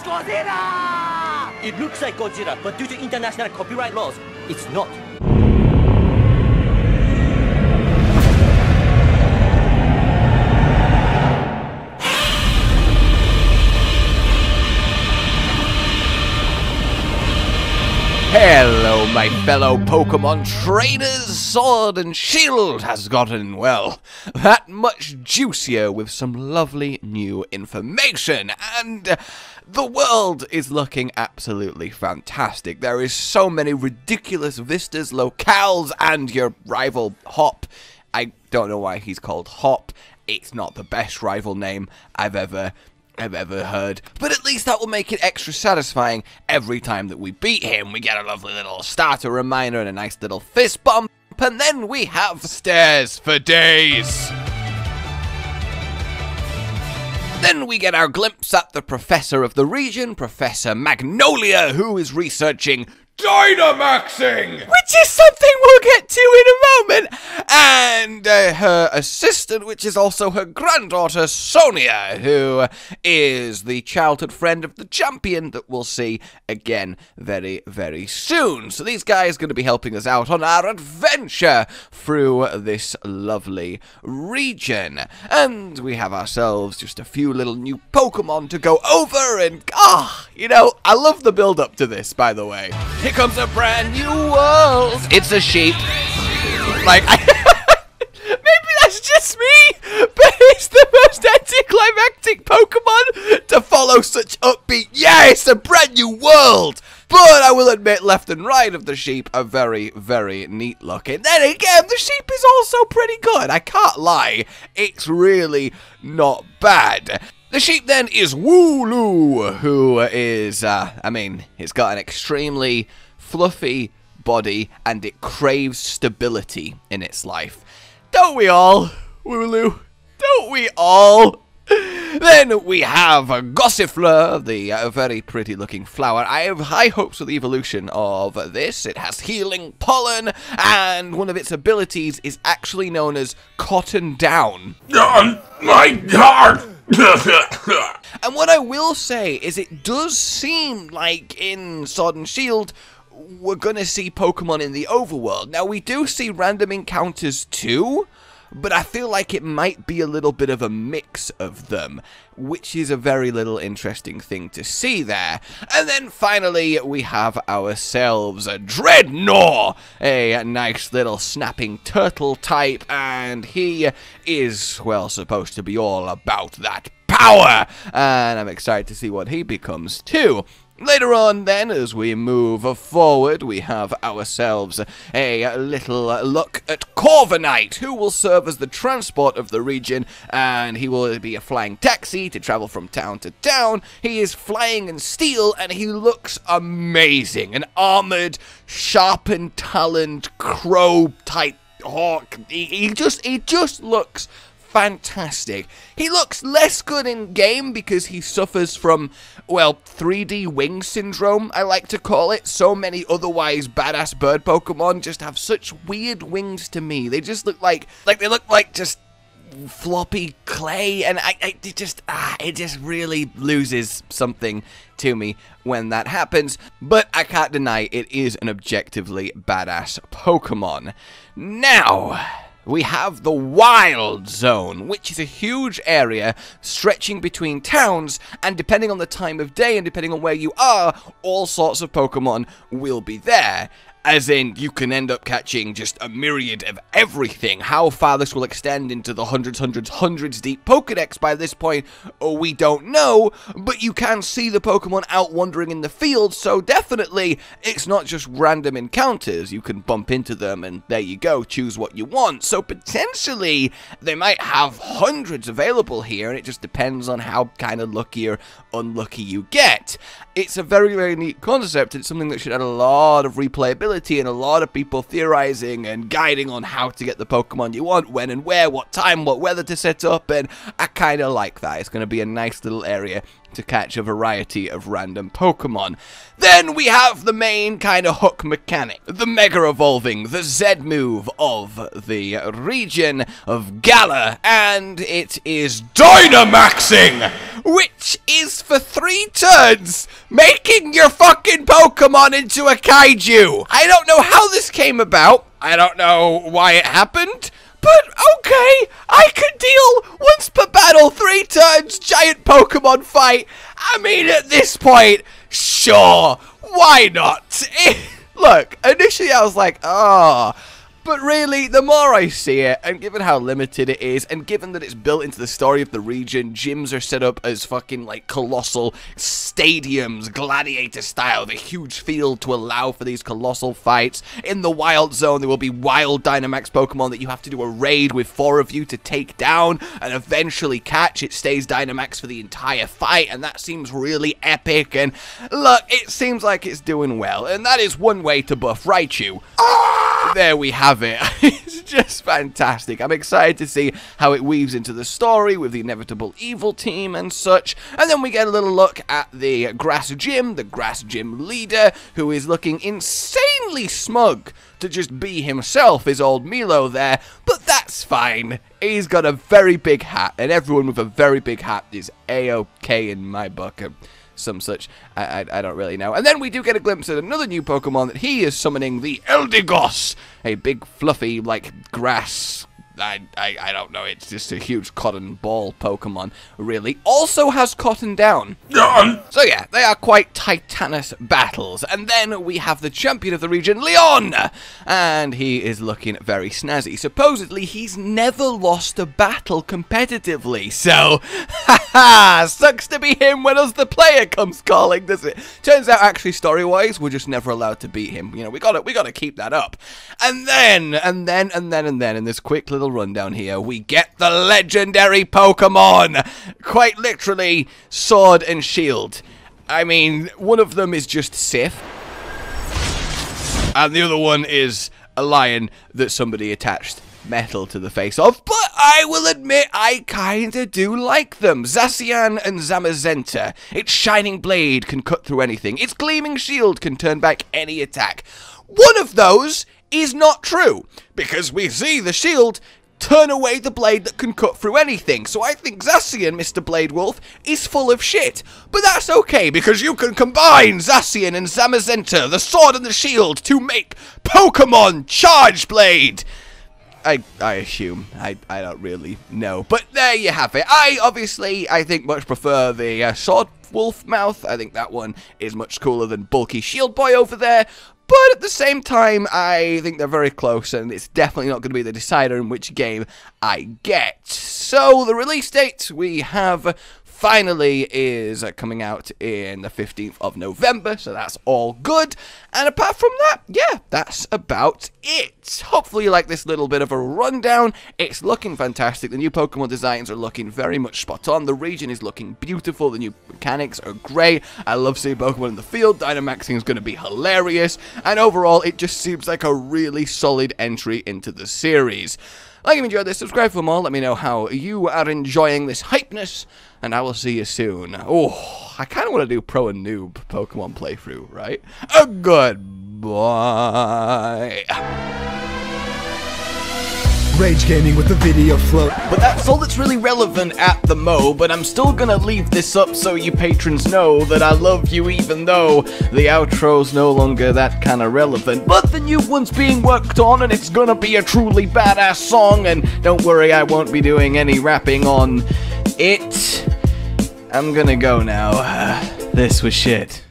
Godzilla! It looks like Godzilla, but due to international copyright laws, it's not. Hello, my fellow Pokemon trainers! Sword and Shield has gotten, well, that much juicier with some lovely new information, and the world is looking absolutely fantastic. There is so many ridiculous vistas, locales, and your rival Hop. I don't know why he's called Hop. It's not the best rival name I've ever heard, but at least that will make it extra satisfying every time that we beat him. We get a lovely little starter reminder and a nice little fist bump, and then we have stairs for days. Then we get our glimpse at the professor of the region, Professor Magnolia, who is researching Dynamaxing! Which is something we'll get to in a moment! And her assistant, which is also her granddaughter, Sonia, who is the childhood friend of the champion that we'll see again very, very soon. So these guys are going to be helping us out on our adventure through this lovely region. And we have ourselves just a few little new Pokemon to go over, and you know, I love the build up to this, by the way. Here comes a brand new world. It's a sheep. Like, maybe that's just me, but it's the most anticlimactic Pokemon to follow such upbeat. Yeah, it's a brand new world. But I will admit, left and right of the sheep are very, very neat looking. Then again, the sheep is also pretty good. I can't lie. It's really not bad. The sheep then is Wooloo, who is, I mean, it's got an extremely fluffy body and it craves stability in its life. Don't we all, Wooloo? Don't we all? Then we have Gossifleur, the very pretty looking flower. I have high hopes for the evolution of this. It has healing pollen, and one of its abilities is actually known as Cotton Down. Oh my god! And what I will say is it does seem like in Sword and Shield we're gonna see Pokemon in the overworld. Now we do see random encounters too, but I feel like it might be a little bit of a mix of them, which is a very little interesting thing to see there. And then finally, we have ourselves a Dreadnought, a nice little snapping turtle type, and he is, well, supposed to be all about that power, and I'm excited to see what he becomes too. Later on then, as we move forward, we have ourselves a little look at Corviknight, who will serve as the transport of the region, and he will be a flying taxi to travel from town to town. He is flying in steel, and he looks amazing. An armored, sharpened, taloned, crow-type hawk. He just looks fantastic. He looks less good in game because he suffers from, well, 3D wing syndrome, I like to call it. So many otherwise badass bird Pokemon just have such weird wings to me. They just look like they look like just floppy clay, and it just really loses something to me when that happens. But I can't deny it is an objectively badass Pokemon. Now, we have the Wild Zone, which is a huge area stretching between towns, and depending on the time of day and depending on where you are, all sorts of Pokemon will be there. As in, you can end up catching just a myriad of everything. How far this will extend into the hundreds deep Pokedex by this point, we don't know, but you can see the Pokemon out wandering in the field, so definitely it's not just random encounters. You can bump into them, and there you go, choose what you want. So potentially, they might have hundreds available here, and it just depends on how kind of lucky or unlucky you get. It's a very, very neat concept. It's something that should add a lot of replayability and a lot of people theorizing and guiding on how to get the Pokemon you want, when and where, what time, what weather to set up, and I kind of like that. It's going to be a nice little area to catch a variety of random Pokemon. Then we have the main kind of hook mechanic, the Mega Evolving, the Z move of the region of Galar, and it is Dynamaxing, which is for 3 turns, making your fucking Pokemon into a Kaiju. I don't know how this came about, I don't know why it happened, but okay, I could deal once per battle, 3 turns, giant Pokemon fight. I mean, at this point, sure, why not? Look, initially I was like, oh, but really, the more I see it, and given how limited it is, and given that it's built into the story of the region, gyms are set up as fucking, like, colossal stadiums, gladiator style, the huge field to allow for these colossal fights. In the wild zone, there will be wild Dynamax Pokemon that you have to do a raid with 4 of you to take down, and eventually catch. It stays Dynamax for the entire fight, and that seems really epic, and look, it seems like it's doing well, and that is one way to buff Raichu. There we have it. It's just fantastic. I'm excited to see how it weaves into the story with the inevitable evil team and such. And then we get a little look at the Grass Gym leader, who is looking insanely smug to just be himself, his old Milo there, but that's fine. He's got a very big hat, and everyone with a very big hat is A-OK in my book. Some such, I don't really know. And then we do get a glimpse at another new Pokemon that he is summoning, the Eldegoss, a big fluffy, like, grass, I don't know, it's just a huge cotton ball Pokemon, really. Also has Cotton Down. So yeah, they are quite titanous battles. And then we have the champion of the region, Leon, and he is looking very snazzy. Supposedly, he's never lost a battle competitively, so, haha, sucks to be him when us the player comes calling, does it? Turns out, actually, story-wise, we're just never allowed to beat him. You know, we gotta keep that up. And then, in this quick little rundown here, we get the legendary Pokemon, quite literally Sword and Shield. I mean, one of them is just Sif, and the other one is a lion that somebody attached metal to the face of, but I will admit I kinda do like them. Zacian and Zamazenta. Its shining blade can cut through anything. Its gleaming shield can turn back any attack. One of those is not true, because we see the shield turn away the blade that can cut through anything. So I think Zacian, Mr. Blade Wolf, is full of shit. But that's okay, because you can combine Zacian and Zamazenta, the sword and the shield, to make Pokemon Charge Blade. I assume. I don't really know. But there you have it. I think much prefer the Sword Wolf mouth. I think that one is much cooler than bulky Shield Boy over there. But at the same time, I think they're very close, and it's definitely not going to be the decider in which game I get. So, the release date we have finally is coming out in the 15th of November, so that's all good. And apart from that, yeah, that's about it. Hopefully you like this little bit of a rundown. It's looking fantastic. The new Pokemon designs are looking very much spot on. The region is looking beautiful. The new mechanics are great. I love seeing Pokemon in the field. Dynamaxing is going to be hilarious. And overall, it just seems like a really solid entry into the series. Like if you enjoyed this, subscribe for more. Let me know how you are enjoying this hypeness, and I will see you soon. Oh, I kind of want to do pro and noob Pokemon playthrough, right? Goodbye. Rage Gaming with the video float. But that's all that's really relevant at the mo, but I'm still gonna leave this up so you patrons know that I love you even though the outro's no longer that kind of relevant. But the new one's being worked on and it's gonna be a truly badass song, and don't worry, I won't be doing any rapping on it. I'm gonna go now. This was shit.